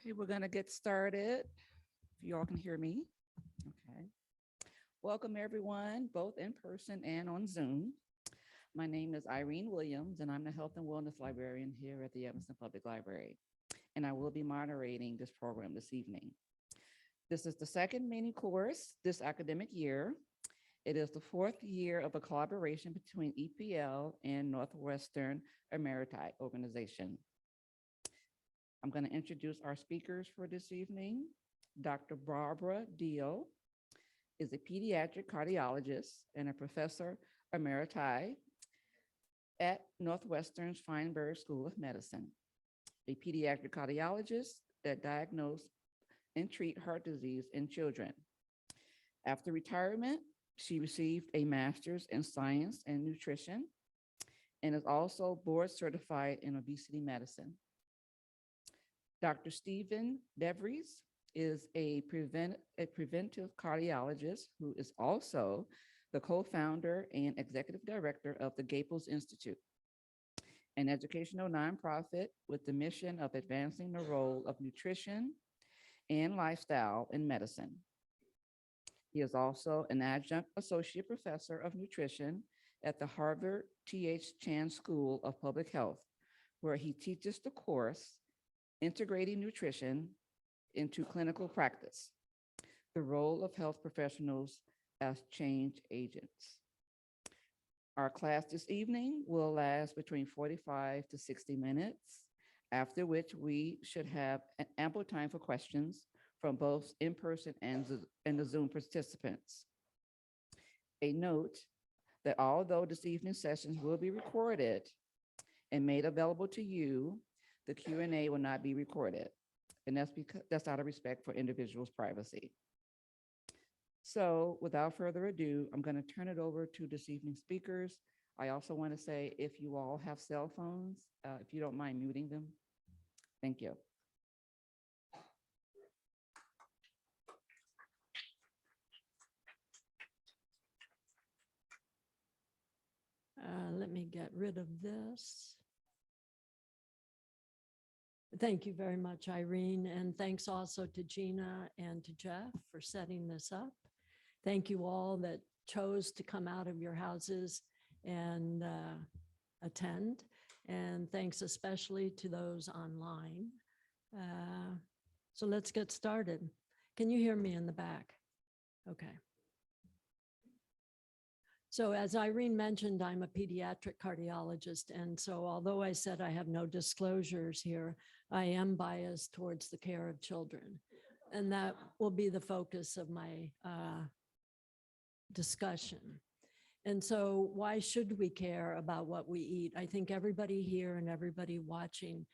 Okay, we're going to get started. If you all can hear me. Okay. Welcome, everyone, both in person and on Zoom. My name is Irene Williams, and I'm the Health and Wellness Librarian here at the Evanston Public Library. And I will be moderating this program this evening. This is the second mini course this academic year. It is the fourth year of a collaboration between EPL and Northwestern Emeriti organization. I'm going to introduce our speakers for this evening. Dr. Barbara Deal is a pediatric cardiologist and a professor emeriti at Northwestern's Feinberg School of Medicine, a pediatric cardiologist that diagnoses and treats heart disease in children. After retirement, she received a master's in science and nutrition and is also board certified in obesity medicine. Dr. Stephen DeVries is a preventive cardiologist who is also the co-founder and executive director of the Gaples Institute, an educational nonprofit with the mission of advancing the role of nutrition and lifestyle in medicine. He is also an adjunct associate professor of nutrition at the Harvard T.H. Chan School of Public Health, where he teaches the course Integrating Nutrition into Clinical Practice, the role of health professionals as change agents. Our class this evening will last between 45 to 60 minutes, after which we should have ample time for questions from both in-person and the Zoom participants. A note that although this evening's sessions will be recorded and made available to you, the Q&A will not be recorded. And that's out of respect for individuals' privacy. So without further ado, I'm going to turn it over to this evening's speakers. I also want to say, if you all have cell phones, if you don't mind muting them. Thank you. Let me get rid of this. Thank you very much, Irene, and thanks also to Gina and to Jeff for setting this up. Thank you all that chose to come out of your houses and attend, and thanks especially to those online. So let's get started. Can you hear me in the back? Okay. So as Irene mentioned, I'm a pediatric cardiologist. And so although I said I have no disclosures here, I am biased towards the care of children. And that will be the focus of my discussion. And so why should we care about what we eat? I think everybody here and everybody watching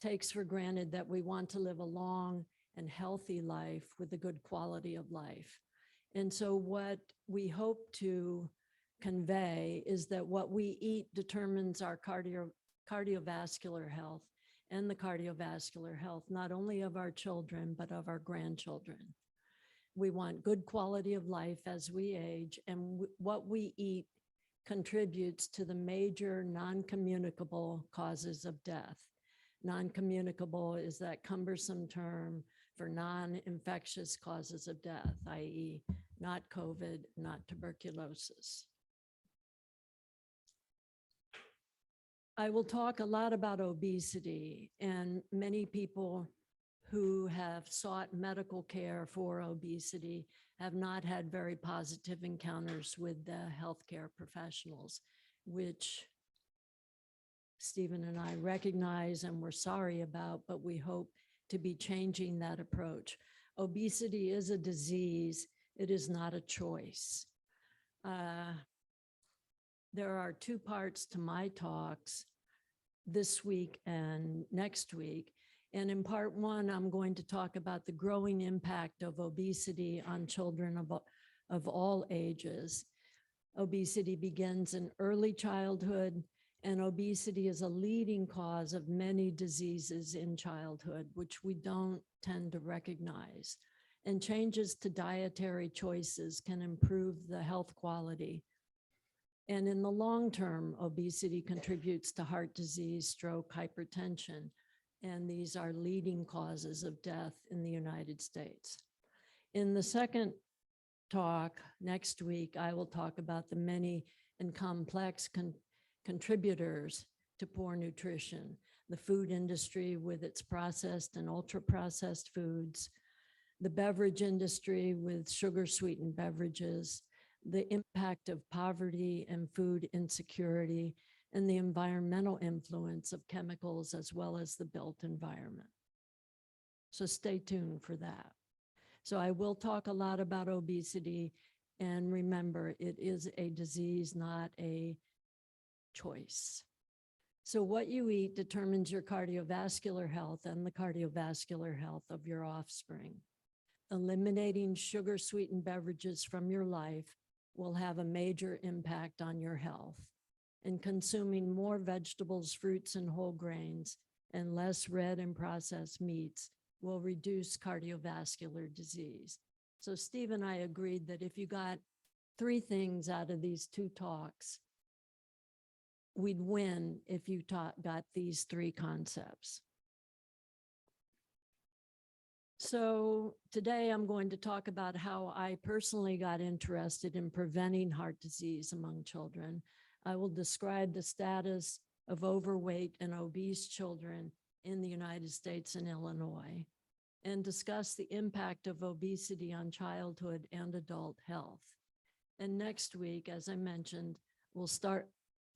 takes for granted that we want to live a long and healthy life with a good quality of life. And so what we hope to convey is that what we eat determines our cardiovascular health and the cardiovascular health, not only of our children, but of our grandchildren. We want good quality of life as we age, and what we eat contributes to the major non-communicable causes of death. Non-communicable is that cumbersome term for non-infectious causes of death, i.e. not COVID, not tuberculosis. I will talk a lot about obesity, and many people who have sought medical care for obesity have not had very positive encounters with the healthcare professionals, which Stephen and I recognize and we're sorry about, but we hope to be changing that approach. Obesity is a disease. It is not a choice. There are two parts to my talks this week and next week. And in part one, I'm going to talk about the growing impact of obesity on children of all ages. Obesity begins in early childhood, and obesity is a leading cause of many diseases in childhood, which we don't tend to recognize. And changes to dietary choices can improve the health quality. And in the long term, obesity contributes to heart disease, stroke, hypertension, and these are leading causes of death in the United States. In the second talk next week, I will talk about the many and complex contributors to poor nutrition, the food industry with its processed and ultra-processed foods, the beverage industry with sugar-sweetened beverages, the impact of poverty and food insecurity, and the environmental influence of chemicals as well as the built environment. So stay tuned for that. So I will talk a lot about obesity, and remember, it is a disease, not a choice. So what you eat determines your cardiovascular health and the cardiovascular health of your offspring. Eliminating sugar-sweetened beverages from your life will have a major impact on your health. And consuming more vegetables, fruits, and whole grains, and less red and processed meats will reduce cardiovascular disease. So Steve and I agreed that if you got 3 things out of these 2 talks, we'd win if you got these 3 concepts. So today I'm going to talk about how I personally got interested in preventing heart disease among children. I will describe the status of overweight and obese children in the United States and Illinois, and discuss the impact of obesity on childhood and adult health. And next week, as I mentioned, we'll start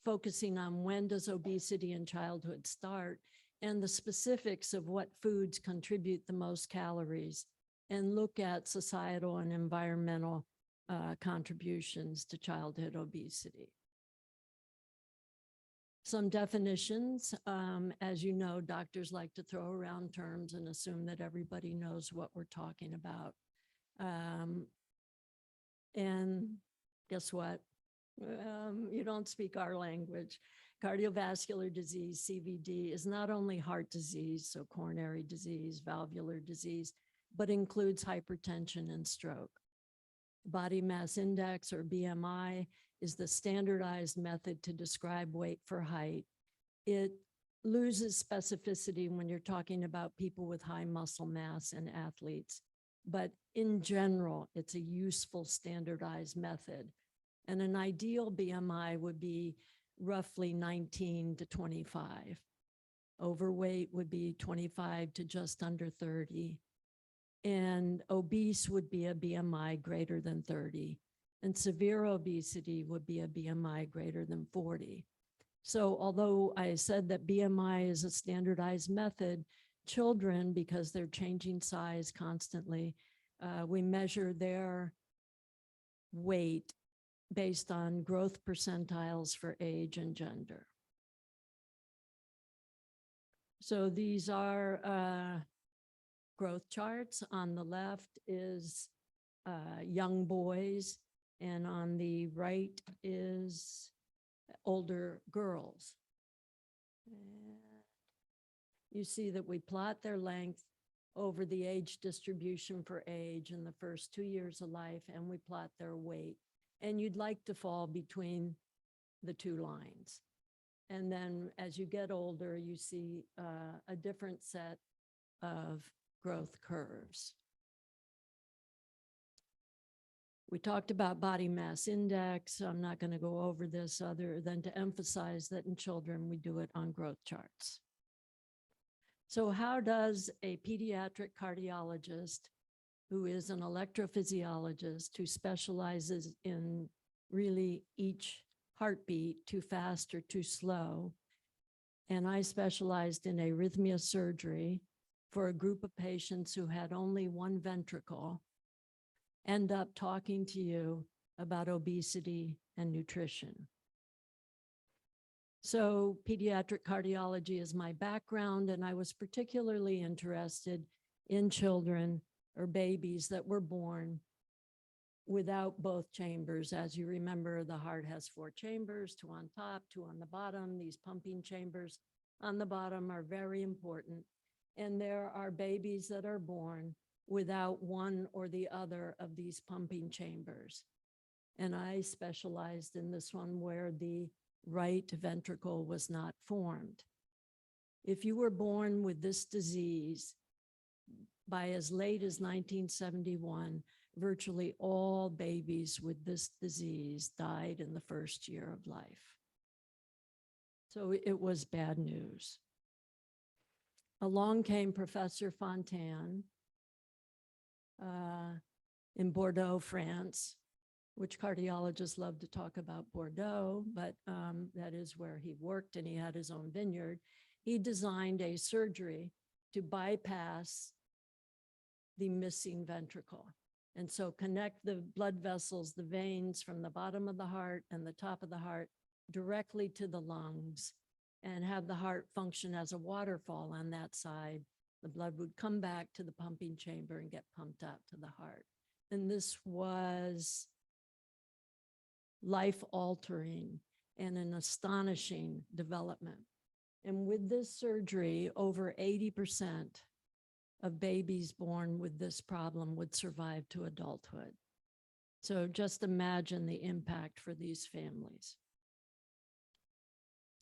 focusing on when does obesity in childhood start and the specifics of what foods contribute the most calories, and look at societal and environmental contributions to childhood obesity. Some definitions, as you know, doctors like to throw around terms and assume that everybody knows what we're talking about. And guess what? You don't speak our language. Cardiovascular disease, CVD, is not only heart disease, so coronary disease, valvular disease, but includes hypertension and stroke. Body mass index, or BMI, is the standardized method to describe weight for height. It loses specificity when you're talking about people with high muscle mass and athletes, but in general, it's a useful standardized method. And an ideal BMI would be roughly 19 to 25. Overweight would be 25 to just under 30. And obese would be a BMI greater than 30. And severe obesity would be a BMI greater than 40. So although I said that BMI is a standardized method, children, because they're changing size constantly, we measure their weight based on growth percentiles for age and gender. So these are growth charts. On the left is young boys, and on the right is older girls. And you see that we plot their length over the age distribution for age in the first 2 years of life, and we plot their weight. And you'd like to fall between the 2 lines. And then as you get older, you see a different set of growth curves. We talked about body mass index. I'm not going to go over this other than to emphasize that in children, we do it on growth charts. So how does a pediatric cardiologist, who is an electrophysiologist who specializes in really each heartbeat, too fast or too slow, and I specialized in arrhythmia surgery for a group of patients who had only one ventricle, end up talking to you about obesity and nutrition? So pediatric cardiology is my background, and I was particularly interested in children or babies that were born without both chambers. As you remember, the heart has 4 chambers, 2 on top, 2 on the bottom. These pumping chambers on the bottom are very important. And there are babies that are born without one or the other of these pumping chambers. And I specialized in this one where the right ventricle was not formed. If you were born with this disease by as late as 1971, virtually all babies with this disease died in the first year of life. So it was bad news. Along came Professor Fontaine in Bordeaux, France, which cardiologists love to talk about Bordeaux, but that is where he worked and he had his own vineyard. He designed a surgery to bypass the missing ventricle. And so connect the blood vessels, the veins from the bottom of the heart and the top of the heart directly to the lungs and have the heart function as a waterfall on that side. The blood would come back to the pumping chamber and get pumped out to the heart. And this was life-altering and an astonishing development. And with this surgery, over 80% of babies born with this problem would survive to adulthood. So just imagine the impact for these families.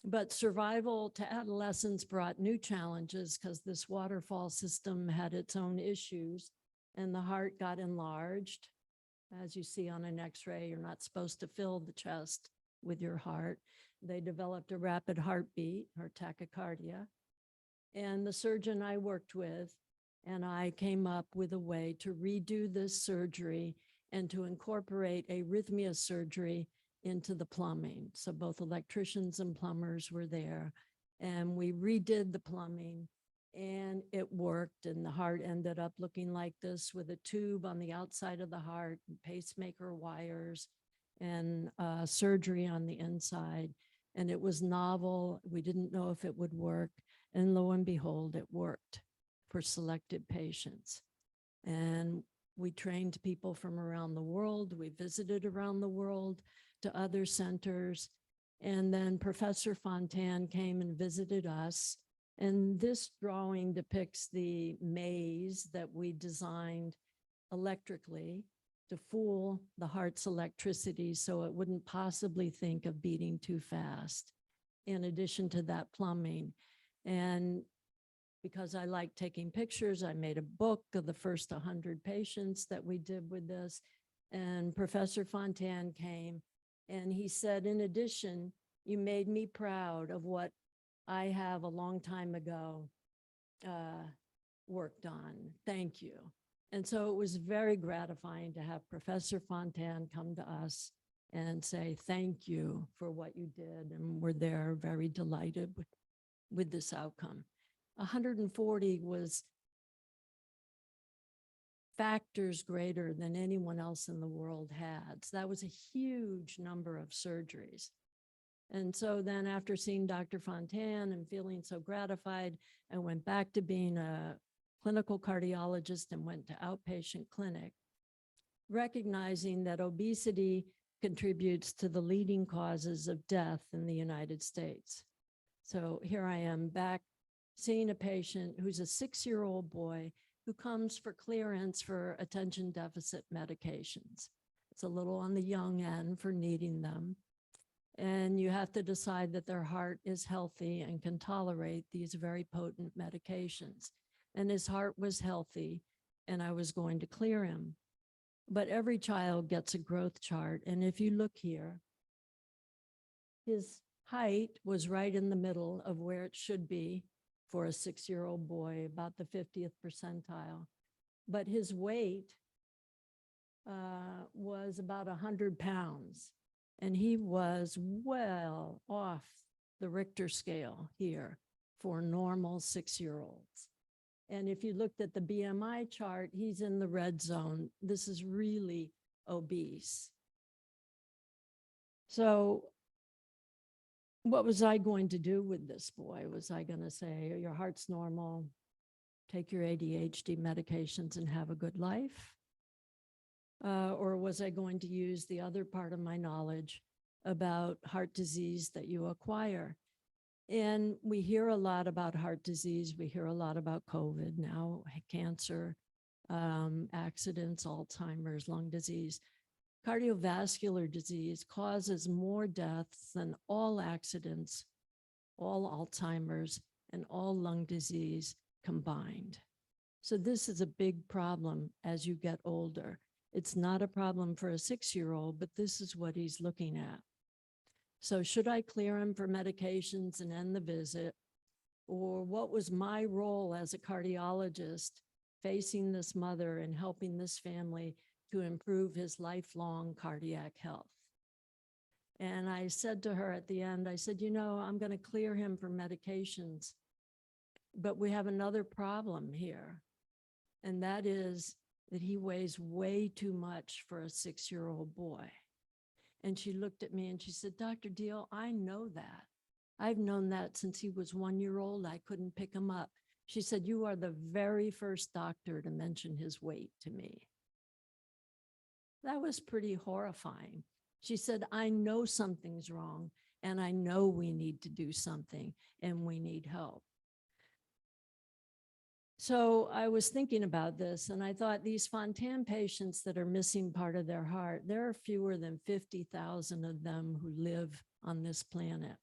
But survival to adolescence brought new challenges because this waterfall system had its own issues and the heart got enlarged. As you see on an X-ray, you're not supposed to fill the chest with your heart. They developed a rapid heartbeat or tachycardia. And the surgeon I worked with and I came up with a way to redo this surgery and to incorporate arrhythmia surgery into the plumbing. So both electricians and plumbers were there and we redid the plumbing and it worked and the heart ended up looking like this with a tube on the outside of the heart, and pacemaker wires and surgery on the inside. And it was novel. We didn't know if it would work. And lo and behold, it worked for selected patients. And we trained people from around the world. We visited around the world to other centers. And then Professor Fontaine came and visited us. And this drawing depicts the maze that we designed electrically to fool the heart's electricity so it wouldn't possibly think of beating too fast, in addition to that plumbing. And because I like taking pictures, I made a book of the first 100 patients that we did with this. And Professor Fontaine came and he said, in addition, you made me proud of what I have a long time ago worked on. Thank you. And so it was very gratifying to have Professor Fontaine come to us and say, thank you for what you did. And we're there very delighted with this outcome. 140 was factors greater than anyone else in the world had. So that was a huge number of surgeries. And so then after seeing Dr. Fontaine and feeling so gratified, I went back to being a clinical cardiologist and went to outpatient clinic, recognizing that obesity contributes to the leading causes of death in the United States. So here I am back seeing a patient who's a 6-year-old boy who comes for clearance for attention deficit medications. It's a little on the young end for needing them. And you have to decide that their heart is healthy and can tolerate these very potent medications. And his heart was healthy and I was going to clear him. But every child gets a growth chart. And if you look here, his height was right in the middle of where it should be for a 6-year-old boy, about the 50th percentile. But his weight was about 100 pounds. And he was well off the Richter scale here for normal 6-year-olds. And if you looked at the BMI chart, he's in the red zone. This is really obese. So what was I going to do with this boy? Was I going to say, your heart's normal, take your ADHD medications and have a good life? Or was I going to use the other part of my knowledge about heart disease that you acquire? And we hear a lot about heart disease. We hear a lot about COVID now, cancer, accidents, Alzheimer's, lung disease. Cardiovascular disease causes more deaths than all accidents, all Alzheimer's, and all lung disease combined. So this is a big problem as you get older. It's not a problem for a 6-year-old, but this is what he's looking at. So should I clear him for medications and end the visit? Or what was my role as a cardiologist facing this mother and helping this family to improve his lifelong cardiac health? And I said to her at the end, I said, I'm going to clear him for medications, but we have another problem here. And that is that he weighs way too much for a 6-year-old boy. And she looked at me and she said, Dr. Deal, I know that. I've known that since he was 1 year old. I couldn't pick him up. She said, you are the very first doctor to mention his weight to me. That was pretty horrifying. She said, I know something's wrong and I know we need to do something and we need help. So I was thinking about this and I thought these Fontan patients that are missing part of their heart, there are fewer than 50,000 of them who live on this planet.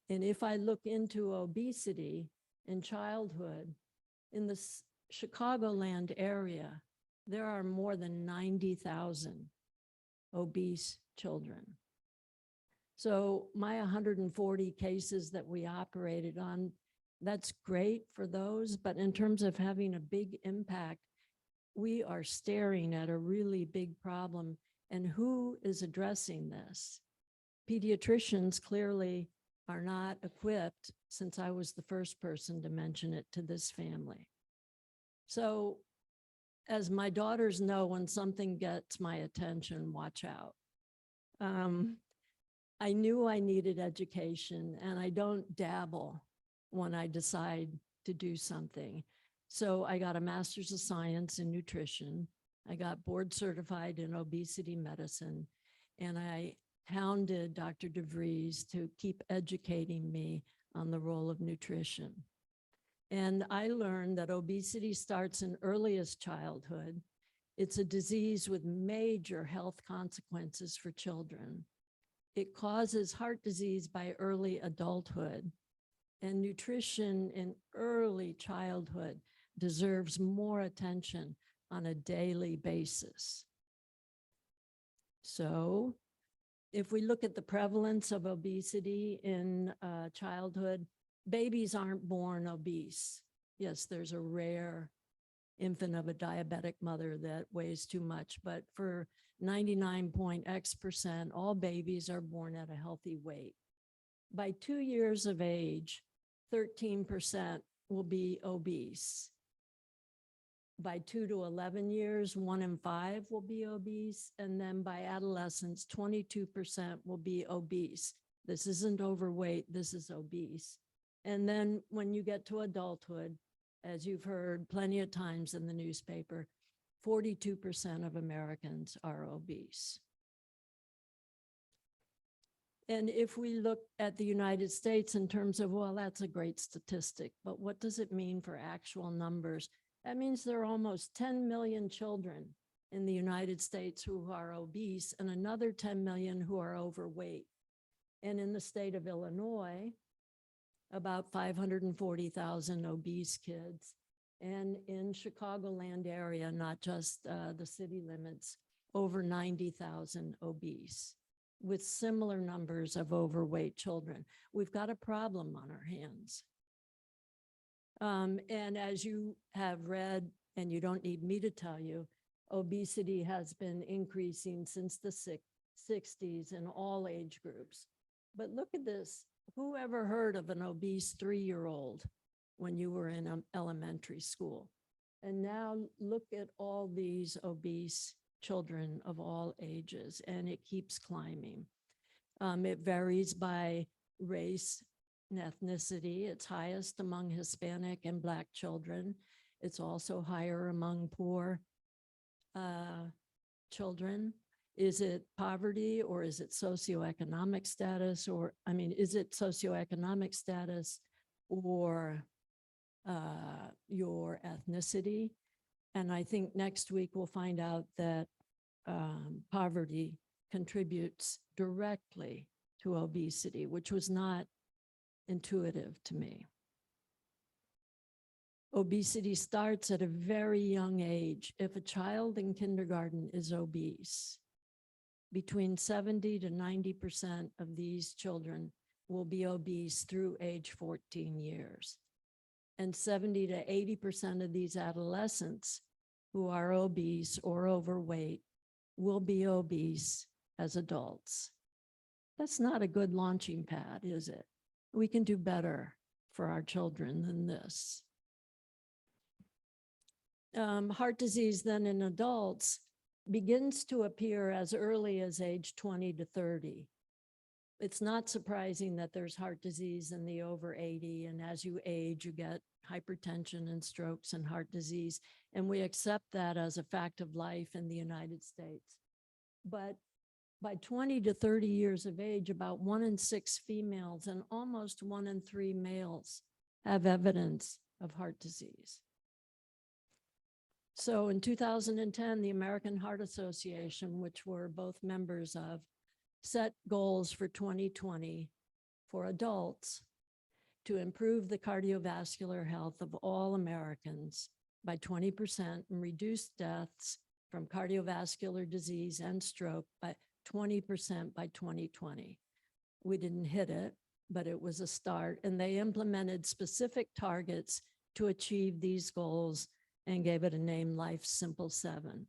And if I look into obesity in childhood, in the Chicagoland area, there are more than 90,000 obese children. So my 140 cases that we operated on, that's great for those, but in terms of having a big impact, we are staring at a really big problem. And who is addressing this? Pediatricians clearly are not equipped, since I was the first person to mention it to this family. So as my daughters know, when something gets my attention, watch out. I knew I needed education, and I don't dabble when I decide to do something. So I got a master's of science in nutrition. I got board certified in obesity medicine, and I hounded Dr. DeVries to keep educating me on the role of nutrition. And I learned that obesity starts in earliest childhood. It's a disease with major health consequences for children. It causes heart disease by early adulthood. And nutrition in early childhood deserves more attention on a daily basis. So if we look at the prevalence of obesity in childhood, babies aren't born obese. Yes, there's a rare infant of a diabetic mother that weighs too much, but for 99.x%, all babies are born at a healthy weight. By 2 years of age, 13% will be obese. By 2 to 11 years, 1 in 5 will be obese. And then by adolescence, 22% will be obese. This isn't overweight, this is obese. And then when you get to adulthood, as you've heard plenty of times in the newspaper, 42% of Americans are obese. And if we look at the United States in terms of, well, that's a great statistic, but what does it mean for actual numbers? That means there are almost 10 million children in the United States who are obese and another 10 million who are overweight. And in the state of Illinois, about 540,000 obese kids. And in Chicagoland area, not just the city limits, over 90,000 obese, with similar numbers of overweight children. We've got a problem on our hands. And as you have read, and you don't need me to tell you, obesity has been increasing since the 60s in all age groups. But look at this. Who ever heard of an obese 3-year-old when you were in elementary school? And now look at all these obese children of all ages, and it keeps climbing. It varies by race and ethnicity. It's highest among Hispanic and Black children. It's also higher among poor children. Is it poverty or is it socioeconomic status? Or, I mean, is it socioeconomic status or your ethnicity? And I think next week we'll find out that poverty contributes directly to obesity, which was not intuitive to me. Obesity starts at a very young age. If a child in kindergarten is obese, between 70 to 90% of these children will be obese through age 14 years. And 70 to 80% of these adolescents who are obese or overweight will be obese as adults. That's not a good launching pad, is it? We can do better for our children than this. Heart disease then in adults begins to appear as early as age 20 to 30. It's not surprising that there's heart disease in the over 80, and as you age, you get hypertension and strokes and heart disease, and we accept that as a fact of life in the United States. But by 20 to 30 years of age, about 1 in 6 females and almost 1 in 3 males have evidence of heart disease. So in 2010, the American Heart Association, which we're both members of, set goals for 2020 for adults to improve the cardiovascular health of all Americans by 20% and reduce deaths from cardiovascular disease and stroke by 20% by 2020. We didn't hit it, but it was a start, and they implemented specific targets to achieve these goals and gave it a name, Life Simple 7.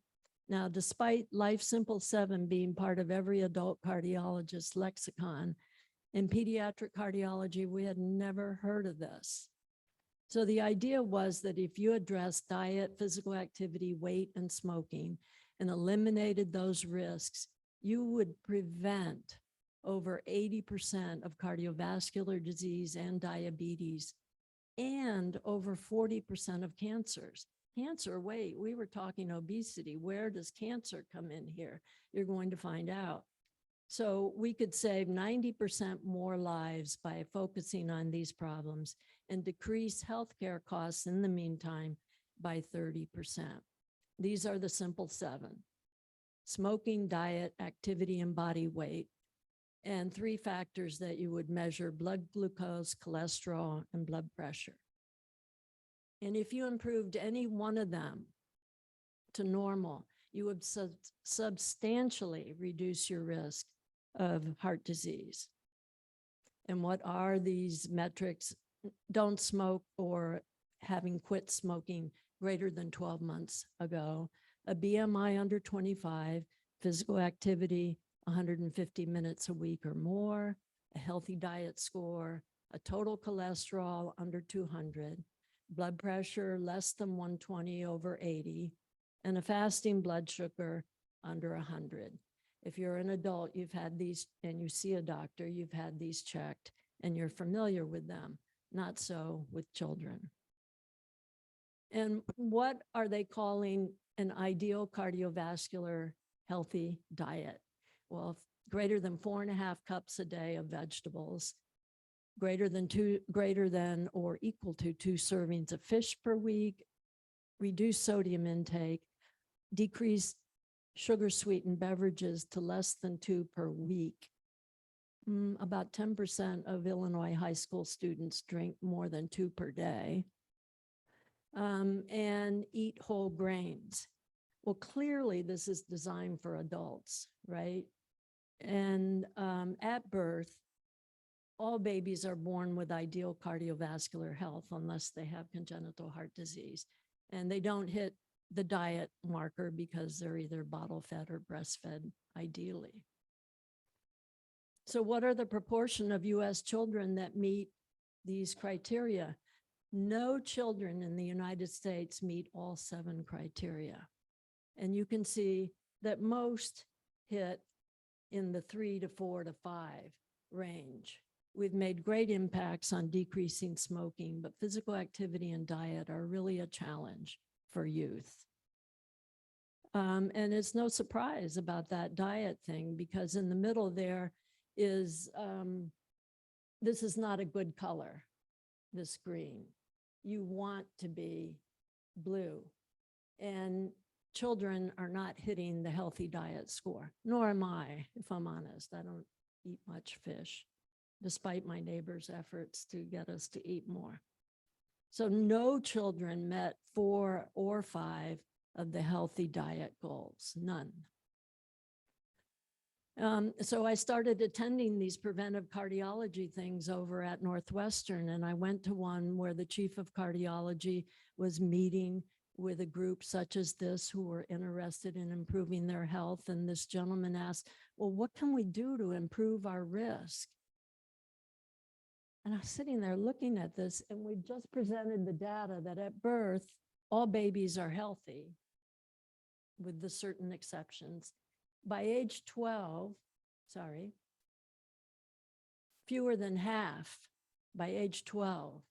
Now, despite Life Simple 7 being part of every adult cardiologist's lexicon, in pediatric cardiology, we had never heard of this. So the idea was that if you address diet, physical activity, weight, and smoking, and eliminated those risks, you would prevent over 80% of cardiovascular disease and diabetes, and over 40% of cancers. Cancer, wait, we were talking obesity. Where does cancer come in here? You're going to find out. So we could save 90% more lives by focusing on these problems and decrease healthcare costs in the meantime by 30%. These are the simple 7: smoking, diet, activity, and body weight, and 3 factors that you would measure: blood glucose, cholesterol, and blood pressure. And if you improved any one of them to normal, you would substantially reduce your risk of heart disease. And what are these metrics? Don't smoke or having quit smoking greater than 12 months ago, a BMI under 25, physical activity 150 minutes a week or more, a healthy diet score, a total cholesterol under 200, blood pressure less than 120 over 80, and a fasting blood sugar under 100. If you're an adult, you've had these, and you see a doctor, you've had these checked, and you're familiar with them. Not so with children. And what are they calling an ideal cardiovascular healthy diet? Well, greater than 4.5 cups a day of vegetables, greater than or equal to 2 servings of fish per week, reduce sodium intake, decrease sugar sweetened beverages to less than 2 per week. About 10% of Illinois high school students drink more than 2 per day. And eat whole grains. Well, clearly this is designed for adults, right? And at birth, all babies are born with ideal cardiovascular health unless they have congenital heart disease. And they don't hit the diet marker because they're either bottle fed or breastfed, ideally. So what are the proportion of US children that meet these criteria? No children in the United States meet all 7 criteria. And you can see that most hit in the 3 to 4 to 5 range. We've made great impacts on decreasing smoking, but physical activity and diet are really a challenge for youth. And it's no surprise about that diet thing, because in the middle there is, this is not a good color, this green. You want to be blue. And children are not hitting the healthy diet score, nor am I, if I'm honest. I don't eat much fish, despite my neighbor's efforts to get us to eat more. So no children met 4 or 5 of the healthy diet goals, none. So I started attending these preventive cardiology things over at Northwestern, and I went to one where the chief of cardiology was meeting with a group such as this who were interested in improving their health. And this gentleman asked, well, what can we do to improve our risk? And I was sitting there looking at this, and we just presented the data that at birth, all babies are healthy with the certain exceptions. By age 12, fewer than half by age 12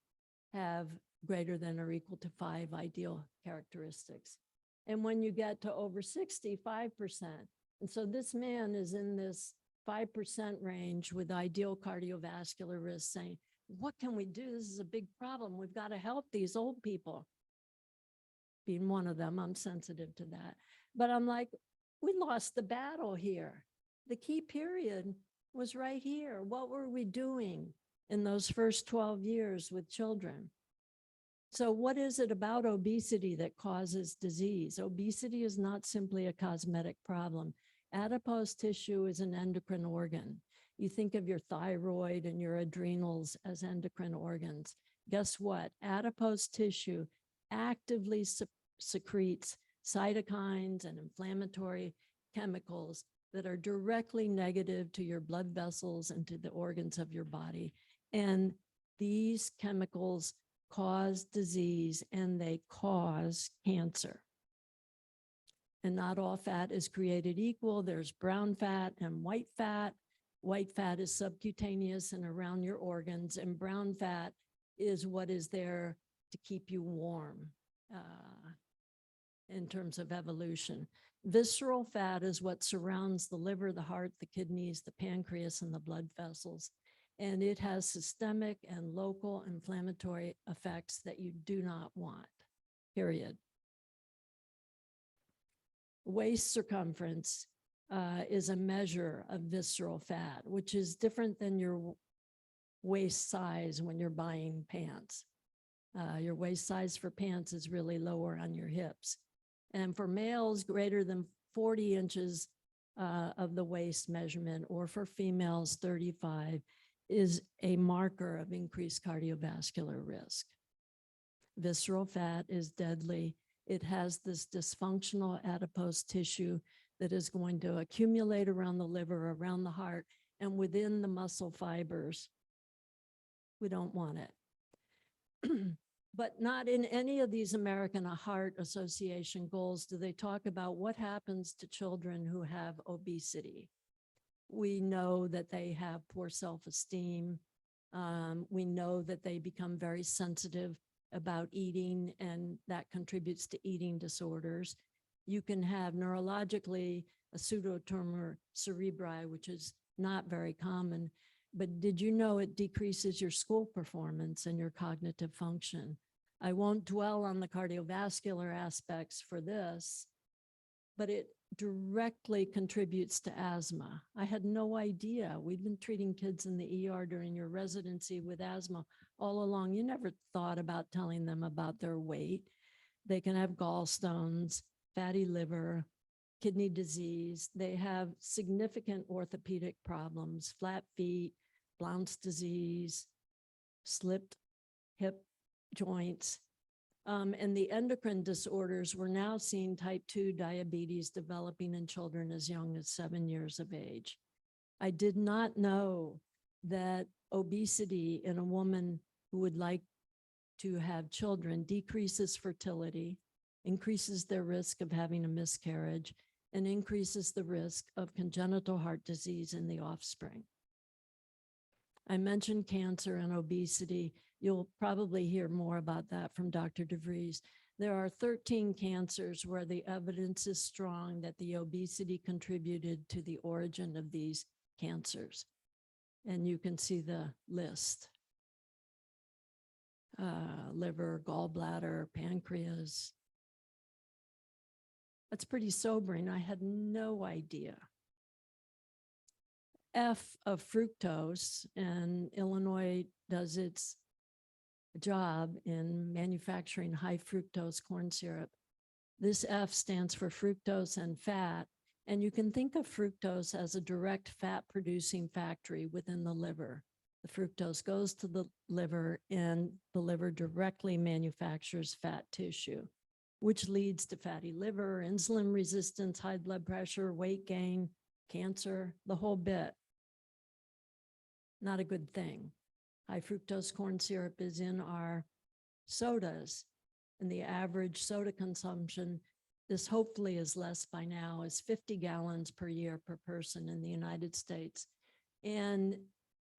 have greater than or equal to 5 ideal characteristics. And when you get to over 60, 5%. And so this man is in this 5% range with ideal cardiovascular risk, saying, what can we do? This is a big problem. We've got to help these old people. Being one of them, I'm sensitive to that. But I'm like, we lost the battle here. The key period was right here. What were we doing in those first 12 years with children? So what is it about obesity that causes disease? Obesity is not simply a cosmetic problem. Adipose tissue is an endocrine organ. You think of your thyroid and your adrenals as endocrine organs. Guess what? Adipose tissue actively secretes cytokines and inflammatory chemicals that are directly negative to your blood vessels and to the organs of your body. And these chemicals cause disease, and they cause cancer. And not all fat is created equal. There's brown fat and white fat. White fat is subcutaneous and around your organs, and brown fat is what is there to keep you warm in terms of evolution. Visceral fat is what surrounds the liver, the heart, the kidneys, the pancreas, and the blood vessels. And it has systemic and local inflammatory effects that you do not want, period. Waist circumference is a measure of visceral fat, which is different than your waist size when you're buying pants. Your waist size for pants is really lower on your hips. And for males, greater than 40 inches of the waist measurement, or for females, 35, is a marker of increased cardiovascular risk. Visceral fat is deadly. It has this dysfunctional adipose tissue that is going to accumulate around the liver, around the heart, and within the muscle fibers. We don't want it. But not in any of these American Heart Association goals do they talk about what happens to children who have obesity. We know that they have poor self-esteem. We know that they become very sensitive about eating, and that contributes to eating disorders. You can have neurologically a pseudotumor cerebri, which is not very common, but did you know it decreases your school performance and your cognitive function? I won't dwell on the cardiovascular aspects for this, but it directly contributes to asthma. I had no idea. We've been treating kids in the ER during your residency with asthma all along. You never thought about telling them about their weight. They can have gallstones, fatty liver, kidney disease. They have significant orthopedic problems, flat feet, Blount's disease, slipped hip joints. And the endocrine disorders, we're now seeing type 2 diabetes developing in children as young as 7 years of age. I did not know that obesity in a woman who would like to have children decreases fertility, increases their risk of having a miscarriage, and increases the risk of congenital heart disease in the offspring. I mentioned cancer and obesity. You'll probably hear more about that from Dr. DeVries. There are 13 cancers where the evidence is strong that the obesity contributed to the origin of these cancers. And you can see the list. Liver, gallbladder, pancreas. That's pretty sobering. I had no idea. F of fructose, and Illinois does its job in manufacturing high fructose corn syrup. This F stands for fructose and fat, and you can think of fructose as a direct fat producing factory within the liver. The fructose goes to the liver, and the liver directly manufactures fat tissue, which leads to fatty liver, insulin resistance, high blood pressure, weight gain, cancer, the whole bit. Not a good thing. High fructose corn syrup is in our sodas, and the average soda consumption, this hopefully is less by now, is 50 gallons per year per person in the United States. And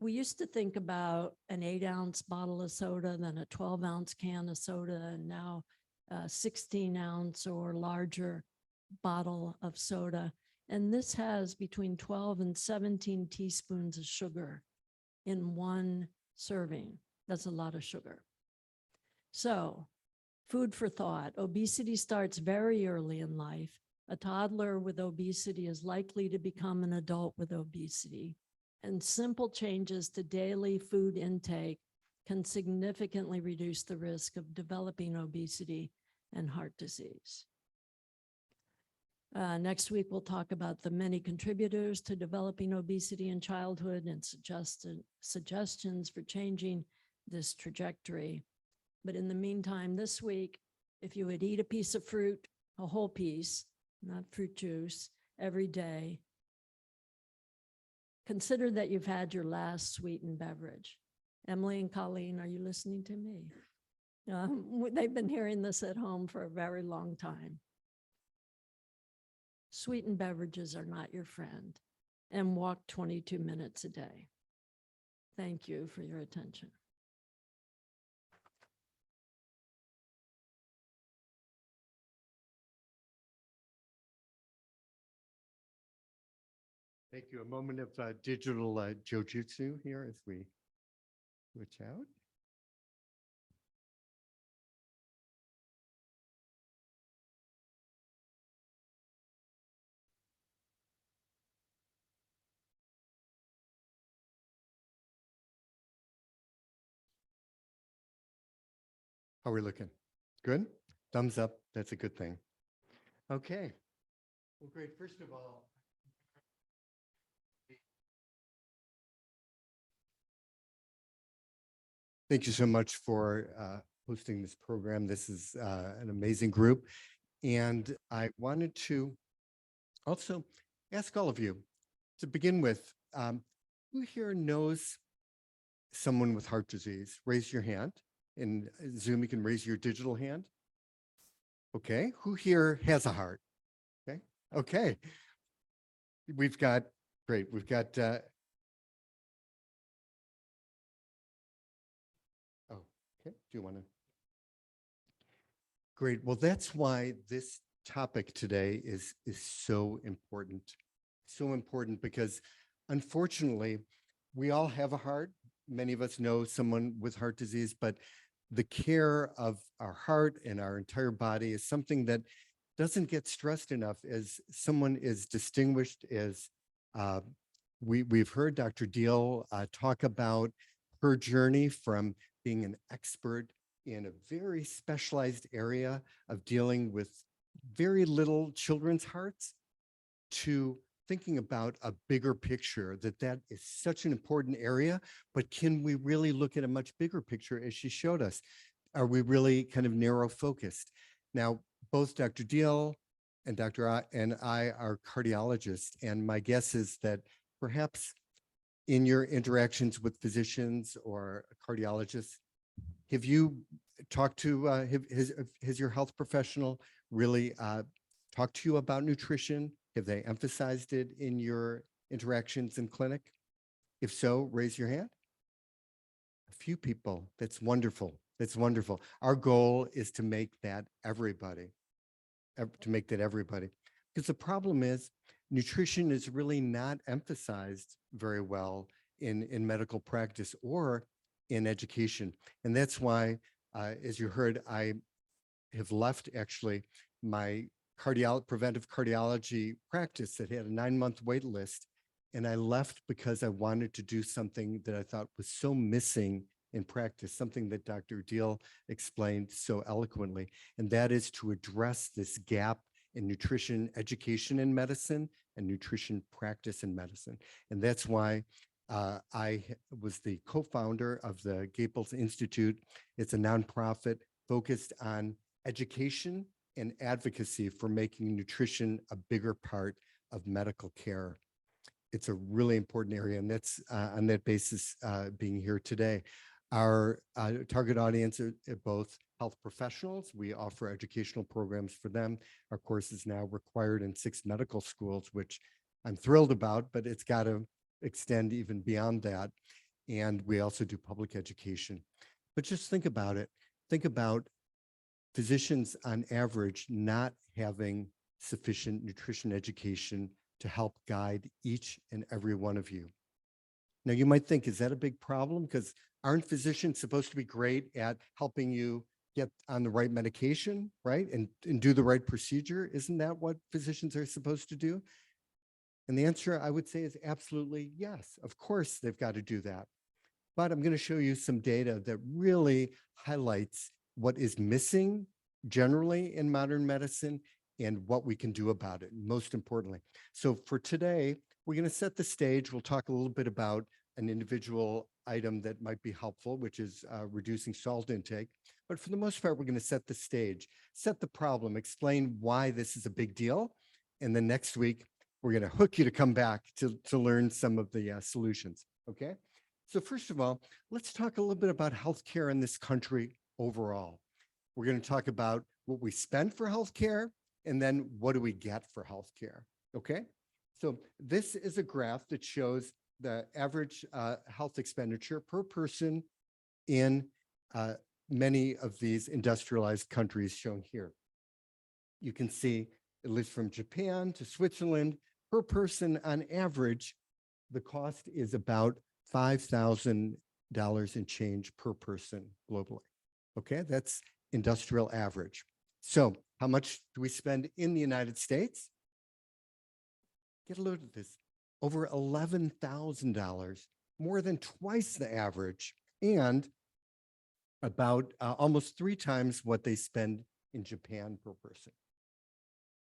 we used to think about an 8-ounce bottle of soda, then a 12-ounce can of soda, and now a 16-ounce or larger bottle of soda. And this has between 12 and 17 teaspoons of sugar in one serving. That's a lot of sugar. So, food for thought. Obesity starts very early in life. A toddler with obesity is likely to become an adult with obesity. And simple changes to daily food intake can significantly reduce the risk of developing obesity and heart disease. Next week, we'll talk about the many contributors to developing obesity in childhood and suggestions for changing this trajectory. But in the meantime, this week, if you would eat a piece of fruit, a whole piece, not fruit juice, every day, consider that you've had your last sweetened beverage. Emily and Colleen, are you listening to me? They've been hearing this at home for a very long time. Sweetened beverages are not your friend, and walk 22 minutes a day. Thank you for your attention. Thank you. A moment of digital jujitsu here as we switch out. How are we looking? Good? Thumbs up. That's a good thing. Okay. Well, great. First of all, thank you so much for hosting this program. This is an amazing group. And I wanted to also ask all of you to begin with, who here knows someone with heart disease? Raise your hand. In Zoom, you can raise your digital hand. Okay. Who here has a heart? Okay. Okay. We've got, great. We've got, oh, okay. Do you want to? Great. Well, that's why this topic today is so important. So important because unfortunately, we all have a heart. Many of us know someone with heart disease, but the care of our heart and our entire body is something that doesn't get stressed enough. As someone is distinguished as we've heard Dr. Deal talk about her journey from being an expert in a very specialized area of dealing with very little children's hearts to thinking about a bigger picture, that is such an important area, but can we really look at a much bigger picture as she showed us? Are we really kind of narrow focused? Now, both Dr. Deal and Dr. and I are cardiologists, and my guess is that perhaps in your interactions with physicians or cardiologists, have you talked to, has your health professional really talked to you about nutrition? Have they emphasized it in your interactions in clinic? If so, raise your hand. A few people. That's wonderful. That's wonderful. Our goal is to make that everybody, because the problem is nutrition is really not emphasized very well in medical practice or in education. And that's why, as you heard, I have left actually my preventive cardiology practice that had a 9-month wait list. And I left because I wanted to do something that I thought was so missing in practice, something that Dr. Deal explained so eloquently, and that is to address this gap in nutrition education in medicine and nutrition practice in medicine. And that's why was the co-founder of the Gaples Institute. It's a nonprofit focused on education and advocacy for making nutrition a bigger part of medical care. It's a really important area, and that's on that basis being here today. Our target audience are both health professionals. We offer educational programs for them. Our course is now required in 6 medical schools, which I'm thrilled about, but it's got to extend even beyond that. And we also do public education. But just think about it. Think about physicians on average not having sufficient nutrition education to help guide each and every one of you. Now, you might think, is that a big problem? Because aren't physicians supposed to be great at helping you get on the right medication, right? And do the right procedure? Isn't that what physicians are supposed to do? And the answer, I would say, is absolutely yes. Of course, they've got to do that. But I'm going to show you some data that really highlights what is missing generally in modern medicine and what we can do about it, most importantly. So for today, we're going to set the stage. We'll talk a little bit about an individual item that might be helpful, which is reducing salt intake. But for the most part, we're going to set the stage, set the problem, explain why this is a big deal. And then next week, we're going to hook you to come back to learn some of the solutions, okay? So first of all, let's talk a little bit about healthcare in this country overall. We're going to talk about what we spend for healthcare, and then what do we get for healthcare, okay? So this is a graph that shows the average health expenditure per person in many of these industrialized countries shown here. You can see, at least from Japan to Switzerland, per person on average, the cost is about $5,000 in change per person globally. Okay, that's industrial average. So how much do we spend in the United States? Get a look at this, over $11,000, more than twice the average, and about almost 3 times what they spend in Japan per person.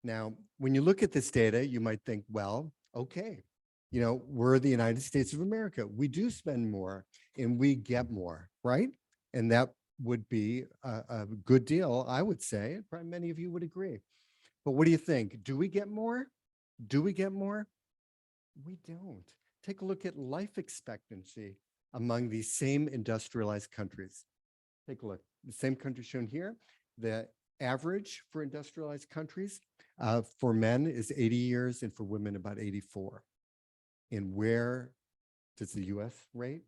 Now, when you look at this data, you might think, well, okay, you know, we're the United States of America. We do spend more and we get more, right? And that would be a good deal, I would say. Probably many of you would agree. But what do you think? Do we get more? Do we get more? We don't. Take a look at life expectancy among these same industrialized countries. Take a look. The same country shown here. The average for industrialized countries for men is 80 years and for women about 84. And where does the US rate?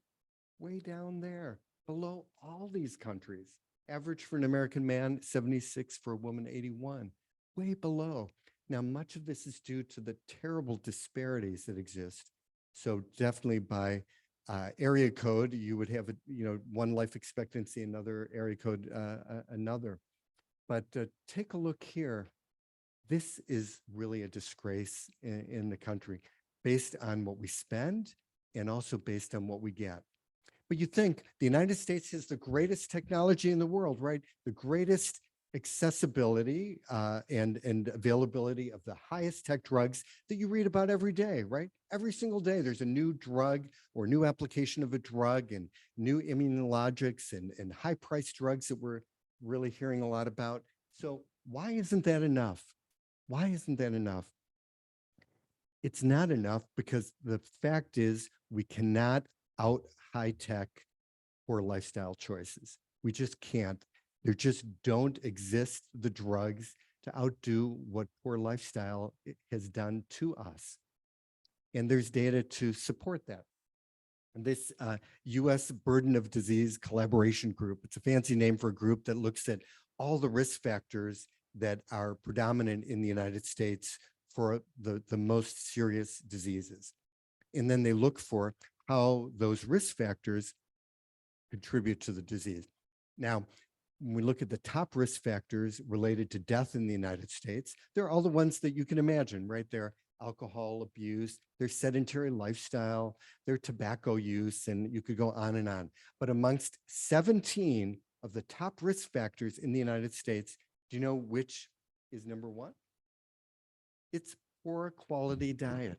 Way down there, below all these countries. Average for an American man, 76, for a woman, 81. Way below. Now, much of this is due to the terrible disparities that exist. So definitely by area code, you would have, one life expectancy, another area code, another. But take a look here. This is really a disgrace in the country based on what we spend and also based on what we get. But you think the United States has the greatest technology in the world, right? The greatest accessibility and availability of the highest tech drugs that you read about every day, right? Every single day, there's a new drug or new application of a drug and new immunologics and high-priced drugs that we're really hearing a lot about. So why isn't that enough? Why isn't that enough? It's not enough because the fact is we cannot out high-tech poor lifestyle choices. We just can't. There just don't exist the drugs to outdo what poor lifestyle has done to us. And there's data to support that. And this US Burden of Disease Collaboration Group, it's a fancy name for a group that looks at all the risk factors that are predominant in the United States for the most serious diseases. And then they look for how those risk factors contribute to the disease. Now, when we look at the top risk factors related to death in the United States, they're all the ones that you can imagine, right? They're alcohol abuse, their sedentary lifestyle, their tobacco use, and you could go on and on. But amongst 17 of the top risk factors in the United States, do you know which is number one? It's poor quality diet.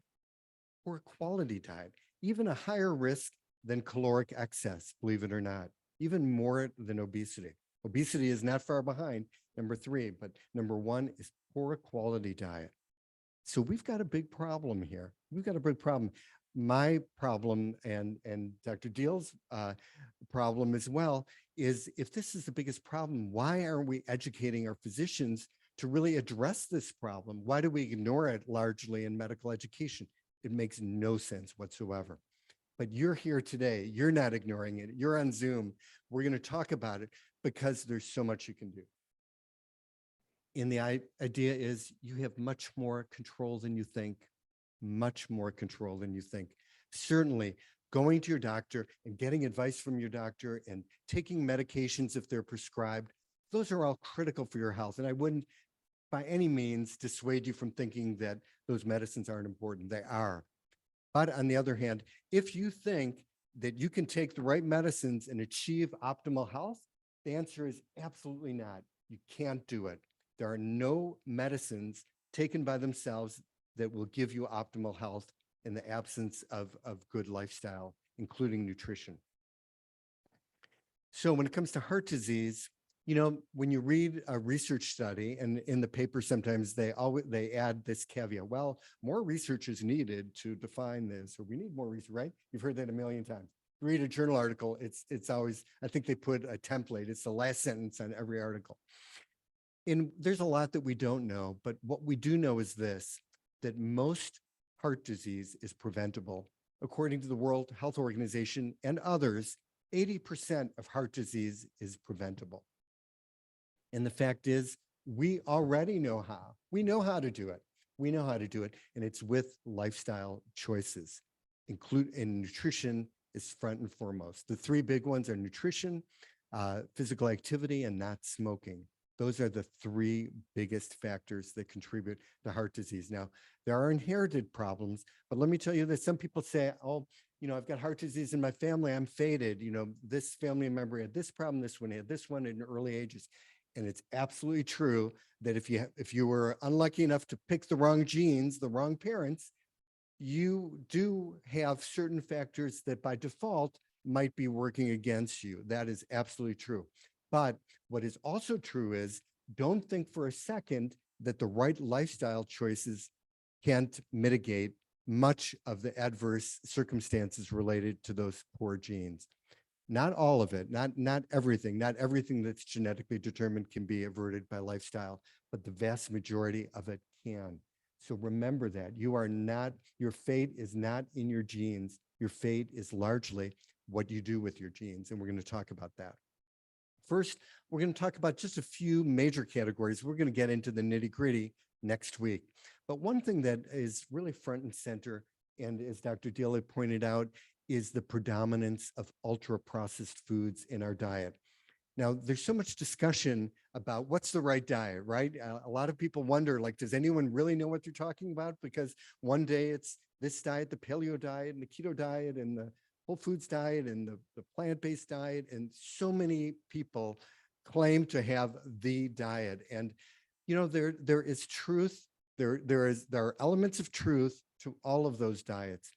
Poor quality diet, even a higher risk than caloric excess, believe it or not, even more than obesity. Obesity is not far behind, number three, but number one is poor quality diet. So we've got a big problem here. We've got a big problem. My problem and Dr. Deal's problem as well is, if this is the biggest problem, why aren't we educating our physicians to really address this problem? Why do we ignore it largely in medical education? It makes no sense whatsoever. But you're here today. You're not ignoring it. You're on Zoom. We're going to talk about it because there's so much you can do. And the idea is you have much more control than you think, much more control than you think. Certainly, going to your doctor and getting advice from your doctor and taking medications if they're prescribed, those are all critical for your health. And I wouldn't by any means dissuade you from thinking that those medicines aren't important. They are. But on the other hand, if you think that you can take the right medicines and achieve optimal health, the answer is absolutely not. You can't do it. There are no medicines taken by themselves that will give you optimal health in the absence of good lifestyle, including nutrition. So when it comes to heart disease, you know, when you read a research study, and in the paper, sometimes they add this caveat, well, more research is needed to define this, or we need more research, right? You've heard that a million times. Read a journal article, it's always, I think they put a template, it's the last sentence on every article. And there's a lot that we don't know, but what we do know is this, that most heart disease is preventable. According to the World Health Organization and others, 80% of heart disease is preventable. And the fact is, we already know how. We know how to do it. We know how to do it. And it's with lifestyle choices. And nutrition is front and foremost. The three big ones are nutrition, physical activity, and not smoking. Those are the three biggest factors that contribute to heart disease. Now, there are inherited problems, but let me tell you that some people say, oh, you know, I've got heart disease in my family, I'm fated. You know, this family member had this problem, this one had this one in early ages. And it's absolutely true that if you were unlucky enough to pick the wrong genes, the wrong parents, you do have certain factors that by default might be working against you. That is absolutely true. But what is also true is, don't think for a second that the right lifestyle choices can't mitigate much of the adverse circumstances related to those poor genes. Not all of it, not everything that's genetically determined can be averted by lifestyle, but the vast majority of it can. So remember that your fate is not in your genes. Your fate is largely what you do with your genes. And we're going to talk about that. First, we're going to talk about just a few major categories. We're going to get into the nitty-gritty next week. But one thing that is really front and center, and as Dr. Deal had pointed out, is the predominance of ultra-processed foods in our diet. Now, there's so much discussion about what's the right diet, right? A lot of people wonder, like, does anyone really know what they're talking about? Because one day it's this diet, the paleo diet, and the keto diet, and the whole foods diet, and the plant-based diet, and so many people claim to have the diet. And, you know, there is truth, there are elements of truth to all of those diets.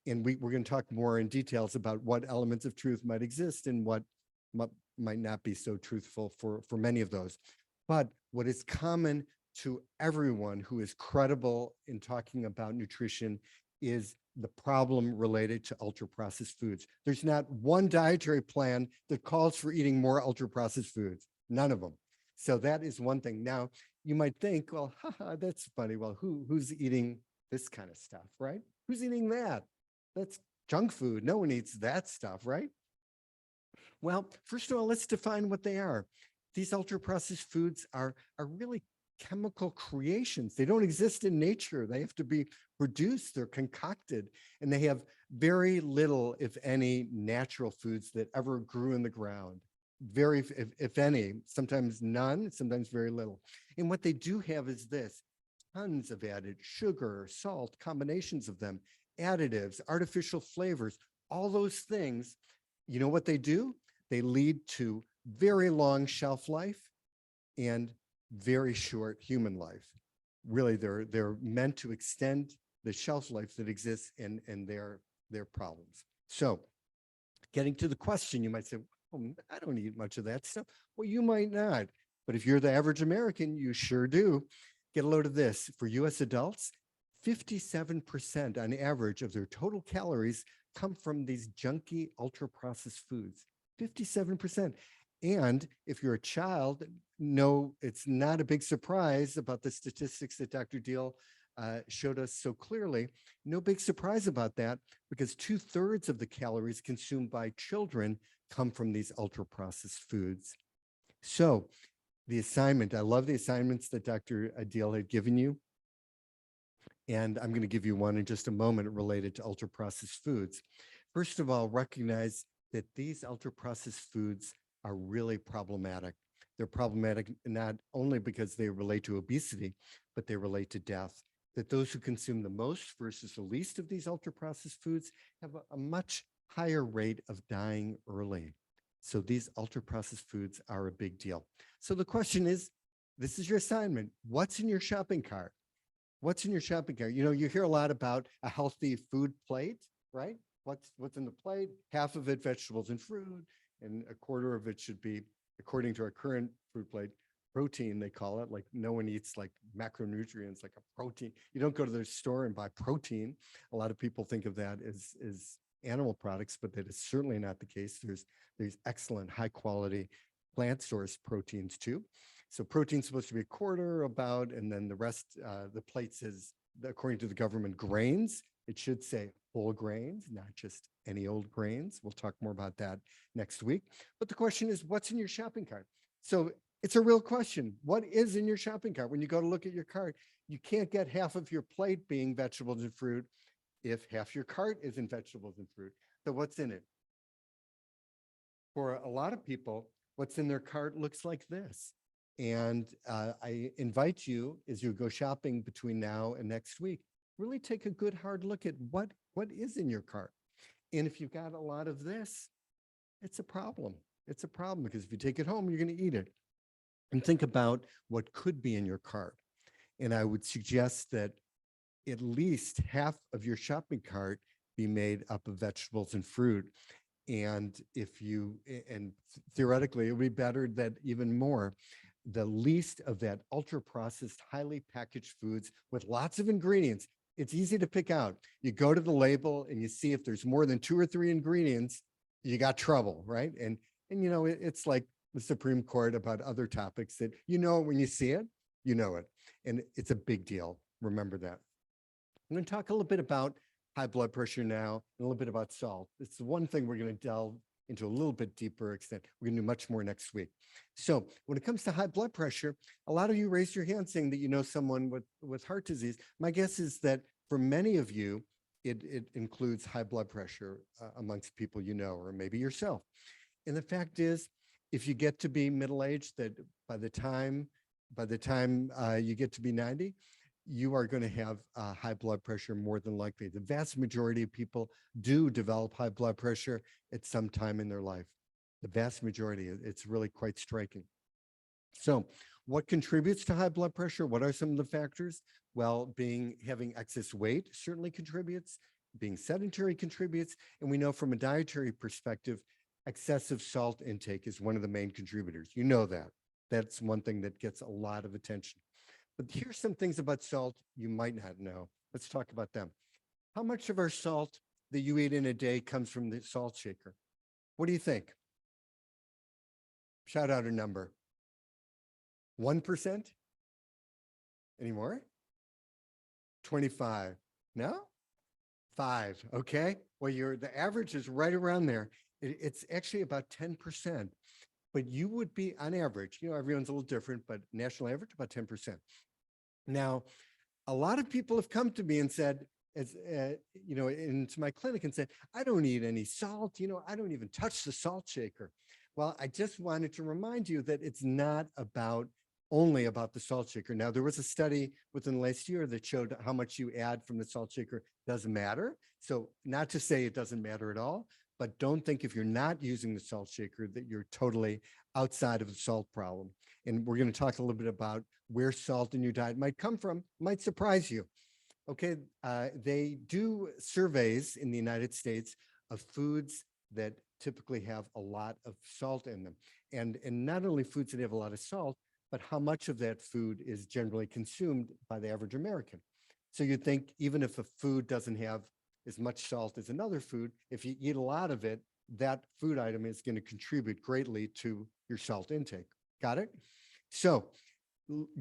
And we're going to talk more in details about what elements of truth might exist and what might not be so truthful for many of those. But what is common to everyone who is credible in talking about nutrition is the problem related to ultra-processed foods. There's not one dietary plan that calls for eating more ultra-processed foods, none of them. So that is one thing. Now, you might think, well, that's funny. Well, who's eating this kind of stuff, right? Who's eating that? That's junk food. No one eats that stuff, right? Well, first of all, let's define what they are. These ultra-processed foods are really chemical creations. They don't exist in nature. They have to be produced, they're concocted, and they have very little, if any, natural foods that ever grew in the ground. Very, if any, sometimes none, sometimes very little. And what they do have is this: tons of added sugar, salt, combinations of them, additives, artificial flavors, all those things. You know what they do? They lead to very long shelf life and very short human life. Really, they're meant to extend the shelf life that exists and their problems. So getting to the question, you might say, oh, I don't eat much of that stuff. Well, you might not, but if you're the average American, you sure do. Get a load of this. For US adults, 57% on average of their total calories come from these junky, ultra-processed foods. 57%. And if you're a child, no, it's not a big surprise about the statistics that Dr. Deal showed us so clearly. No big surprise about that, because 2/3 of the calories consumed by children come from these ultra-processed foods. So the assignment, I love the assignments that Dr. Deal had given you. And I'm going to give you one in just a moment related to ultra-processed foods. First of all, recognize that these ultra-processed foods are really problematic. They're problematic not only because they relate to obesity, but they relate to death. That those who consume the most versus the least of these ultra-processed foods have a much higher rate of dying early. So these ultra-processed foods are a big deal. So the question is, this is your assignment. What's in your shopping cart? What's in your shopping cart? You know, you hear a lot about a healthy food plate, right? What's in the plate? Half of it vegetables and fruit, and a quarter of it should be, according to our current food plate, protein, they call it. Like no one eats like macronutrients, like a protein. You don't go to the store and buy protein. A lot of people think of that as animal products, but that is certainly not the case. There's excellent high quality plant source proteins too. So protein's supposed to be a quarter about, and then the rest, the plate says, according to the government, grains. It should say whole grains, not just any old grains. We'll talk more about that next week. But the question is, what's in your shopping cart? So it's a real question. What is in your shopping cart? When you go to look at your cart, you can't get half of your plate being vegetables and fruit if half your cart is in vegetables and fruit. So what's in it? For a lot of people, what's in their cart looks like this. And I invite you, as you go shopping between now and next week, really take a good hard look at what is in your cart. And if you've got a lot of this, it's a problem. It's a problem because if you take it home, you're going to eat it. And think about what could be in your cart. And I would suggest that at least half of your shopping cart be made up of vegetables and fruit. And and theoretically, it would be better that even more, the least of that ultra processed, highly packaged foods with lots of ingredients. It's easy to pick out. You go to the label and you see if there's more than 2 or 3 ingredients, you got trouble, right? And you know, it's like the Supreme Court about other topics that when you see it, you know it. And it's a big deal. Remember that. I'm going to talk a little bit about high blood pressure now, and a little bit about salt. It's the one thing we're going to delve into a little bit deeper extent. We're going to do much more next week. So when it comes to high blood pressure, a lot of you raised your hand saying that you know someone with heart disease. My guess is that for many of you, it includes high blood pressure amongst people you know, or maybe yourself. And the fact is, if you get to be middle-aged, that by the time you get to be 90, you are going to have high blood pressure more than likely. The vast majority of people do develop high blood pressure at some time in their life. The vast majority, it's really quite striking. So what contributes to high blood pressure? What are some of the factors? Well, having excess weight certainly contributes. Being sedentary contributes. And we know from a dietary perspective, excessive salt intake is one of the main contributors. You know that. That's one thing that gets a lot of attention. But here's some things about salt you might not know. Let's talk about them. How much of our salt that you eat in a day comes from the salt shaker? What do you think? Shout out a number. 1%? Any more? 25? No? 5, okay? Well, the average is right around there. It's actually about 10%. But you would be on average, everyone's a little different, but national average about 10%. Now, a lot of people have come to me and said, into my clinic and said, I don't eat any salt, I don't even touch the salt shaker. Well, I just wanted to remind you that it's not about only about the salt shaker. Now, there was a study within the last year that showed how much you add from the salt shaker doesn't matter. So not to say it doesn't matter at all, but don't think if you're not using the salt shaker that you're totally outside of the salt problem. And we're going to talk a little bit about where salt in your diet might come from, might surprise you. Okay, they do surveys in the United States of foods that typically have a lot of salt in them. And not only foods that have a lot of salt, but how much of that food is generally consumed by the average American. So you'd think even if a food doesn't have as much salt as another food, if you eat a lot of it, that food item is going to contribute greatly to your salt intake. Got it? So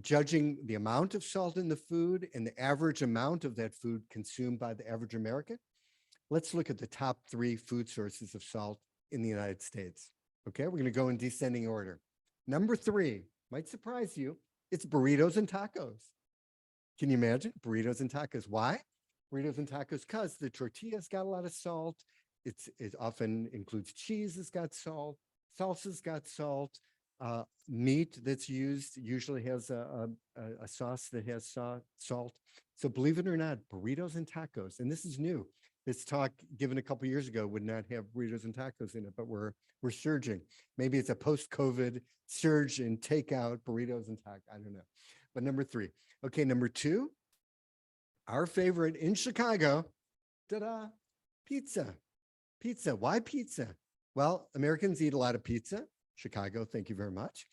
judging the amount of salt in the food and the average amount of that food consumed by the average American, let's look at the top 3 food sources of salt in the United States. Okay, we're going to go in descending order. Number 3, might surprise you, it's burritos and tacos. Can you imagine? Burritos and tacos. Why? Burritos and tacos because the tortilla's got a lot of salt. It often includes cheese that's got salt, salsa's got salt. Meat that's used usually has a sauce that has salt. So believe it or not, burritos and tacos, and this is new. This talk given a couple years ago would not have burritos and tacos in it, but we're surging. Maybe it's a post-COVID surge in takeout burritos and tacos. I don't know. But number 3. Okay, number 2, our favorite in Chicago, ta-da, pizza. Pizza. Why pizza? Well, Americans eat a lot of pizza. Chicago, thank you very much.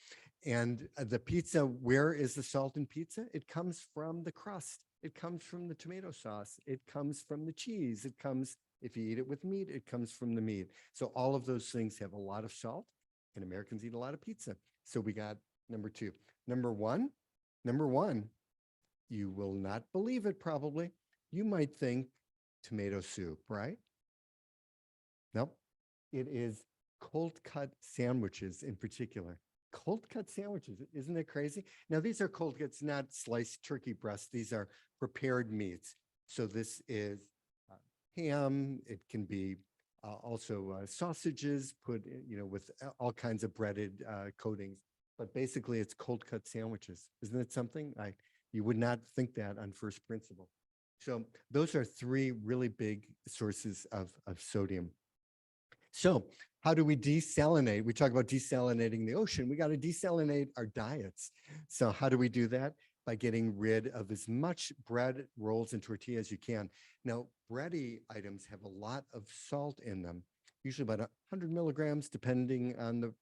And the pizza, where is the salt in pizza? It comes from the crust. It comes from the tomato sauce. It comes from the cheese. It comes, if you eat it with meat, it comes from the meat. So all of those things have a lot of salt, and Americans eat a lot of pizza. So we got number 2. Number one, you will not believe it probably. You might think tomato soup, right? Nope. It is cold cut sandwiches in particular. Cold cut sandwiches, isn't it crazy? Now, these are cold cuts, not sliced turkey breasts. These are prepared meats. So this is ham. It can be also sausages put, with all kinds of breaded coatings. But basically, it's cold cut sandwiches. Isn't it something? You would not think that on first principle. So those are 3 really big sources of sodium. So how do we desalinate? We talk about desalinating the ocean. We got to desalinate our diets. So how do we do that? By getting rid of as much bread, rolls, and tortillas as you can. Now, bready items have a lot of salt in them, usually about 100 milligrams, depending on the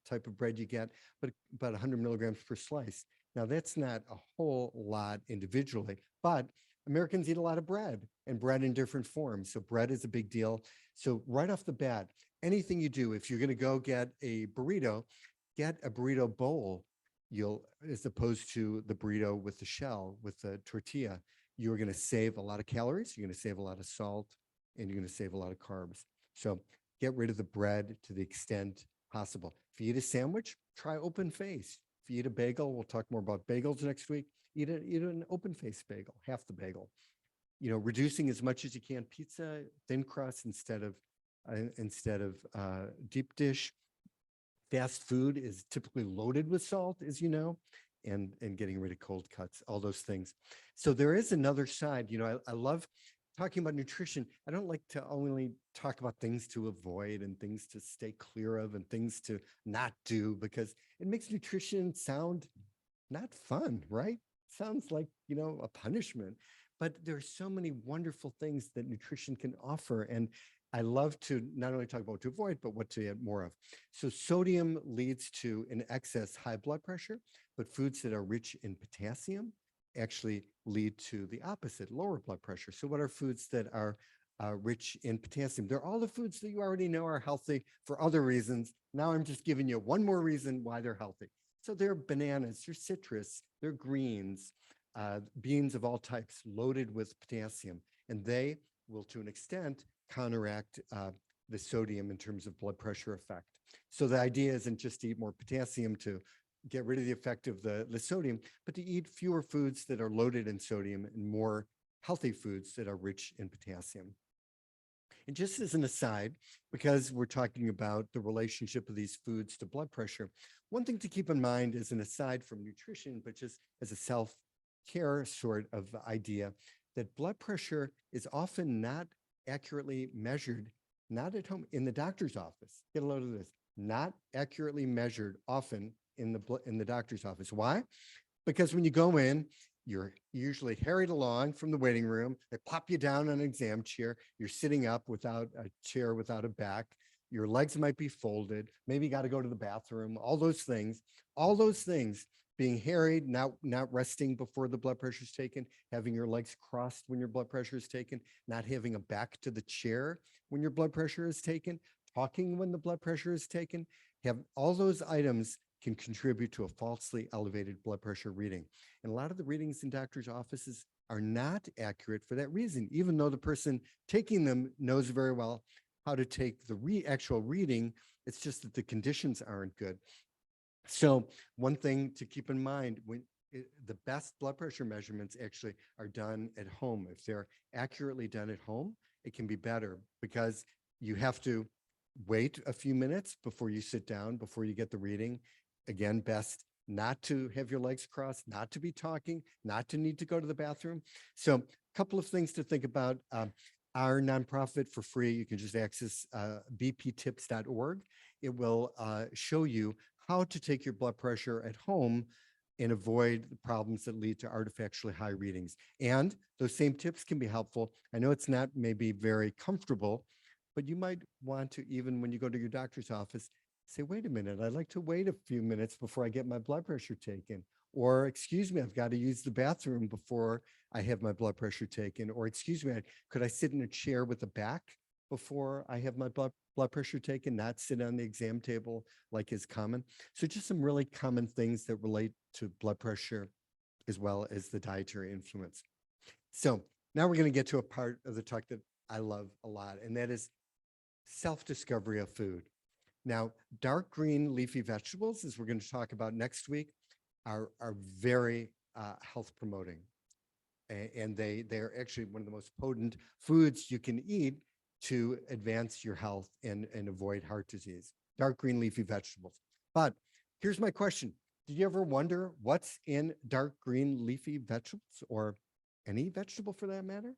type of bread you get, but about 100 milligrams per slice. Now, that's not a whole lot individually, but Americans eat a lot of bread and bread in different forms. So bread is a big deal. So right off the bat, anything you do, if you're going to go get a burrito bowl. As opposed to the burrito with the shell, with the tortilla, you're going to save a lot of calories. You're going to save a lot of salt, and you're going to save a lot of carbs. So get rid of the bread to the extent possible. If you eat a sandwich, try open face. If you eat a bagel, we'll talk more about bagels next week. Eat an open face bagel, half the bagel. Reducing as much as you can. Pizza, thin crust instead of deep dish. Fast food is typically loaded with salt, as you know, and getting rid of cold cuts, all those things. So there is another side. I love talking about nutrition. I don't like to only talk about things to avoid and things to stay clear of and things to not do, because it makes nutrition sound not fun, right? Sounds like, a punishment. But there's so many wonderful things that nutrition can offer. And I love to not only talk about what to avoid, but what to get more of. So sodium leads to an excess high blood pressure, but foods that are rich in potassium actually lead to the opposite, lower blood pressure. So what are foods that are rich in potassium? They're all the foods that you already know are healthy for other reasons. Now I'm just giving you one more reason why they're healthy. So they're bananas, they're citrus, they're greens, beans of all types loaded with potassium, and they will, to an extent, counteract the sodium in terms of blood pressure effect. So the idea isn't just to eat more potassium to get rid of the effect of the sodium, but to eat fewer foods that are loaded in sodium and more healthy foods that are rich in potassium. And just as an aside, because we're talking about the relationship of these foods to blood pressure, one thing to keep in mind is an aside from nutrition, but just as a self-care sort of idea, that blood pressure is often not accurately measured, not at home, in the doctor's office. Get a load of this, not accurately measured often in the doctor's office. Why? Because when you go in, you're usually harried along from the waiting room. They plop you down on an exam chair. You're sitting up without a chair, without a back. Your legs might be folded. Maybe you got to go to the bathroom. All those things, being harried, not resting before the blood pressure is taken, having your legs crossed when your blood pressure is taken, not having a back to the chair when your blood pressure is taken, talking when the blood pressure is taken, have all those items can contribute to a falsely elevated blood pressure reading. And a lot of the readings in doctors' offices are not accurate for that reason, even though the person taking them knows very well how to take the actual reading. It's just that the conditions aren't good. So one thing to keep in mind, the best blood pressure measurements actually are done at home. If they're accurately done at home, it can be better because you have to wait a few minutes before you sit down, before you get the reading. Again, best not to have your legs crossed, not to be talking, not to need to go to the bathroom. So a couple of things to think about. Our nonprofit for free, you can just access bptips.org. It will show you how to take your blood pressure at home and avoid the problems that lead to artificially high readings. And those same tips can be helpful. I know it's not maybe very comfortable, but you might want to, even when you go to your doctor's office, say, wait a minute, I'd like to wait a few minutes before I get my blood pressure taken. Or, excuse me, I've got to use the bathroom before I have my blood pressure taken. Or, excuse me, could I sit in a chair with a back before I have my blood pressure taken, not sit on the exam table like is common? So just some really common things that relate to blood pressure as well as the dietary influence. So now we're going to get to a part of the talk that I love a lot, and that is self-discovery of food. Now, dark green leafy vegetables, as we're going to talk about next week, are very health promoting. And they're actually one of the most potent foods you can eat to advance your health and avoid heart disease. Dark green leafy vegetables. But here's my question. Did you ever wonder what's in dark green leafy vegetables, or any vegetable for that matter?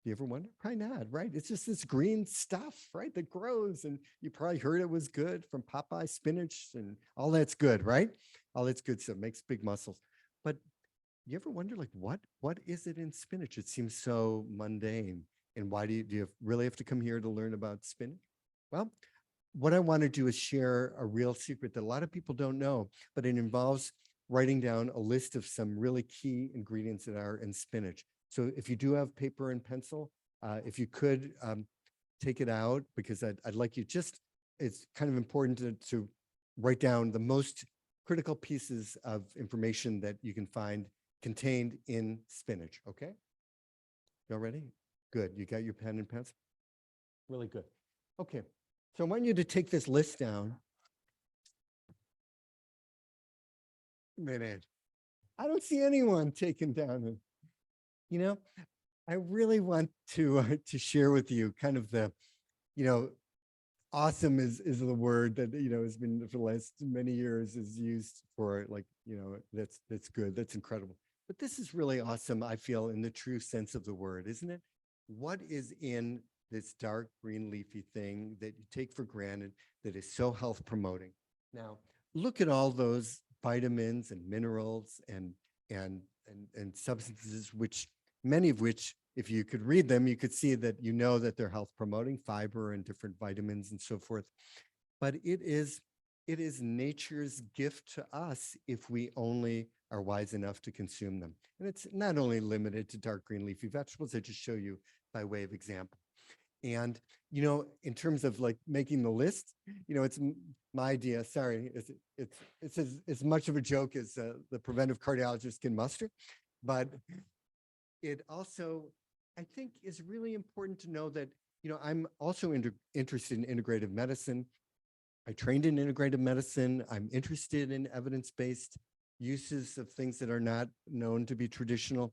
You ever wonder? Probably not, right? It's just this green stuff, right, that grows, and you probably heard it was good from Popeye spinach, and all that's good, right? All that's good stuff, makes big muscles. But you ever wonder, like, what is it in spinach? It seems so mundane. And why do you really have to come here to learn about spinach? Well, what I want to do is share a real secret that a lot of people don't know, but it involves writing down a list of some really key ingredients that are in spinach. So if you do have paper and pencil, if you could take it out, because I'd like you it's kind of important to write down the most critical pieces of information that you can find contained in spinach, okay? Y'all ready? Good, you got your pen and pencil? Really good. Okay, so I want you to take this list down. Minute. I don't see anyone taking down it. You know, I really want to share with you kind of the, awesome is the word that, has been for the last many years is used for, like, that's good, that's incredible. But this is really awesome, I feel, in the true sense of the word, isn't it? What is in this dark green leafy thing that you take for granted that is so health promoting? Now, look at all those vitamins and minerals and substances, which many of which, if you could read them, you could see that that they're health promoting, fiber and different vitamins and so forth. But it is nature's gift to us if we only are wise enough to consume them. And it's not only limited to dark green leafy vegetables, I just show you by way of example. And, in terms of like making the list, it's my idea, sorry, it's as much of a joke as the preventive cardiologist can muster, but it also, I think, is really important to know that, I'm also interested in integrative medicine. I trained in integrative medicine. I'm interested in evidence-based uses of things that are not known to be traditional.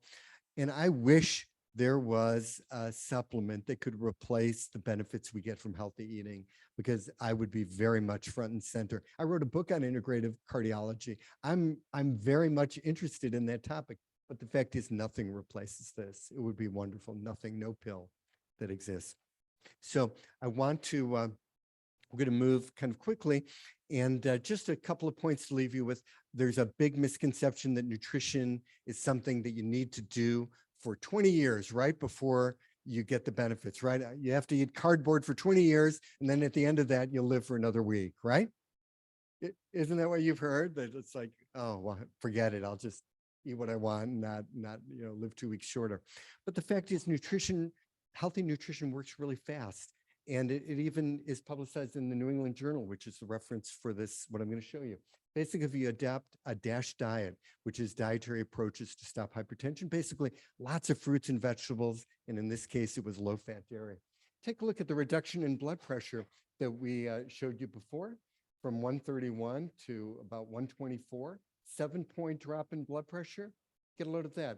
And I wish there was a supplement that could replace the benefits we get from healthy eating, because I would be very much front and center. I wrote a book on integrative cardiology. I'm very much interested in that topic, but the fact is nothing replaces this. It would be wonderful. Nothing, no pill that exists. So I want to, we're going to move kind of quickly, and just a couple of points to leave you with. There's a big misconception that nutrition is something that you need to do for 20 years, right before you get the benefits, right? You have to eat cardboard for 20 years, and then at the end of that, you'll live for another week, right? Isn't that what you've heard? That it's like, oh, well, forget it. I'll just eat what I want and not live 2 weeks shorter. But the fact is, healthy nutrition works really fast. And it even is publicized in the New England Journal, which is the reference for this, what I'm going to show you. Basically, if you adapt a DASH diet, which is dietary approaches to stop hypertension, basically lots of fruits and vegetables, and in this case, it was low-fat dairy. Take a look at the reduction in blood pressure that we showed you before, from 131 to about 124, 7-point drop in blood pressure. Get a load of that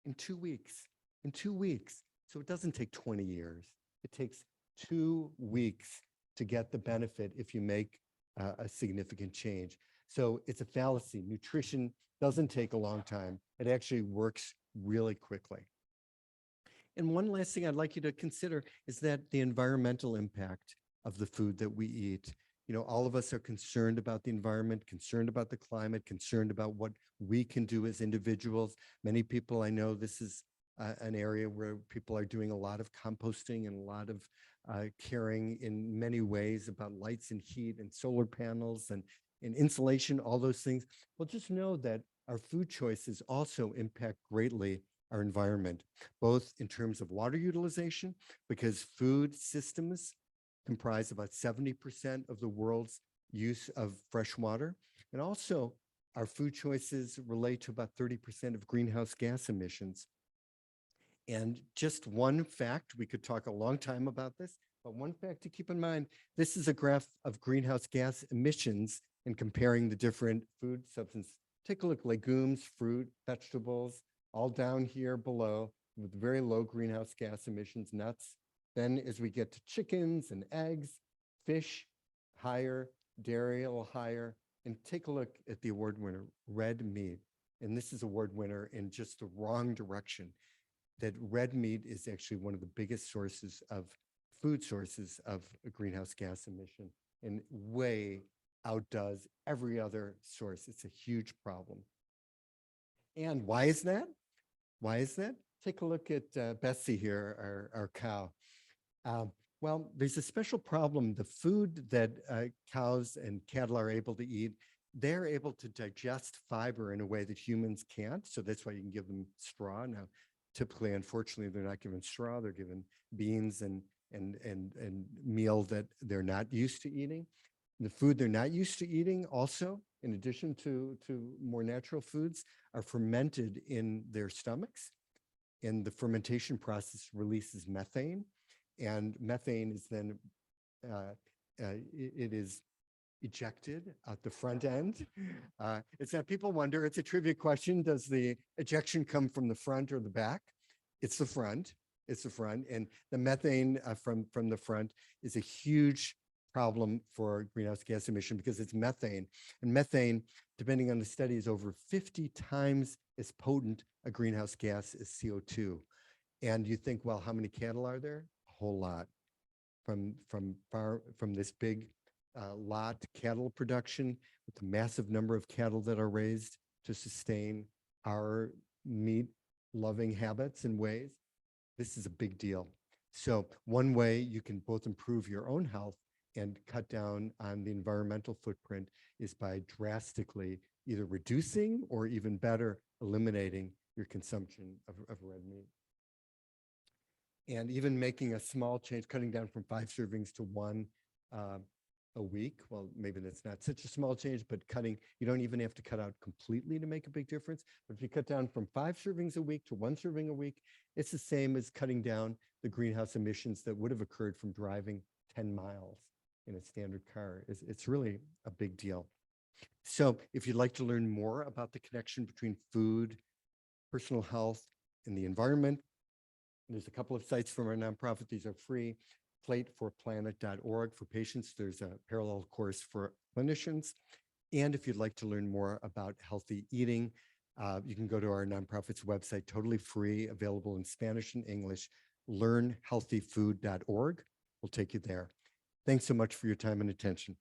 in 2 weeks. In 2 weeks. So it doesn't take 20 years. It takes 2 weeks to get the benefit if you make a significant change. So it's a fallacy. Nutrition doesn't take a long time. It actually works really quickly. And one last thing I'd like you to consider is that the environmental impact of the food that we eat. All of us are concerned about the environment, concerned about the climate, concerned about what we can do as individuals. Many people, I know this is an area where people are doing a lot of composting and a lot of caring in many ways about lights and heat and solar panels and insulation, all those things. Well, just know that our food choices also impact greatly our environment, both in terms of water utilization, because food systems comprise about 70% of the world's use of fresh water. And also, our food choices relate to about 30% of greenhouse gas emissions. And just one fact, we could talk a long time about this, but one fact to keep in mind, this is a graph of greenhouse gas emissions and comparing the different food substances. Take a look, legumes, fruit, vegetables, all down here below with very low greenhouse gas emissions, nuts. Then as we get to chickens and eggs, fish, higher, dairy a little higher. And take a look at the award winner, red meat. And this is award winner in just the wrong direction. That red meat is actually one of the biggest food sources of greenhouse gas emission, and way outdoes every other source. It's a huge problem. And why is that? Why is that? Take a look at Bessie here, our cow. Well, there's a special problem. The food that cows and cattle are able to eat, they're able to digest fiber in a way that humans can't. So that's why you can give them straw. Now, typically, unfortunately, they're not given straw. They're given beans and meal that they're not used to eating. The food they're not used to eating also, in addition to more natural foods, are fermented in their stomachs. And the fermentation process releases methane. And methane is then, it is ejected at the front end. It's that people wonder, it's a trivia question, does the ejection come from the front or the back? It's the front. It's the front. And the methane from the front is a huge problem for greenhouse gas emission because it's methane. And methane, depending on the study, is over 50 times as potent a greenhouse gas as CO2. And you think, well, how many cattle are there? A whole lot. From this big lot cattle production with the massive number of cattle that are raised to sustain our meat loving habits and ways. This is a big deal. So one way you can both improve your own health and cut down on the environmental footprint is by drastically either reducing or even better, eliminating your consumption of red meat. And even making a small change, cutting down from 5 servings to 1 a week. Well, maybe that's not such a small change, but you don't even have to cut out completely to make a big difference. But if you cut down from 5 servings a week to 1 serving a week, it's the same as cutting down the greenhouse emissions that would have occurred from driving 10 miles in a standard car. It's really a big deal. So if you'd like to learn more about the connection between food, personal health, and the environment, There's a couple of sites from our nonprofit. These are free. Plateforplanet.org for patients. There's a parallel course for clinicians. And if you'd like to learn more about healthy eating, you can go to our nonprofit's website, totally free, available in Spanish and English, learnhealthyfood.org. We'll take you there. Thanks so much for your time and attention.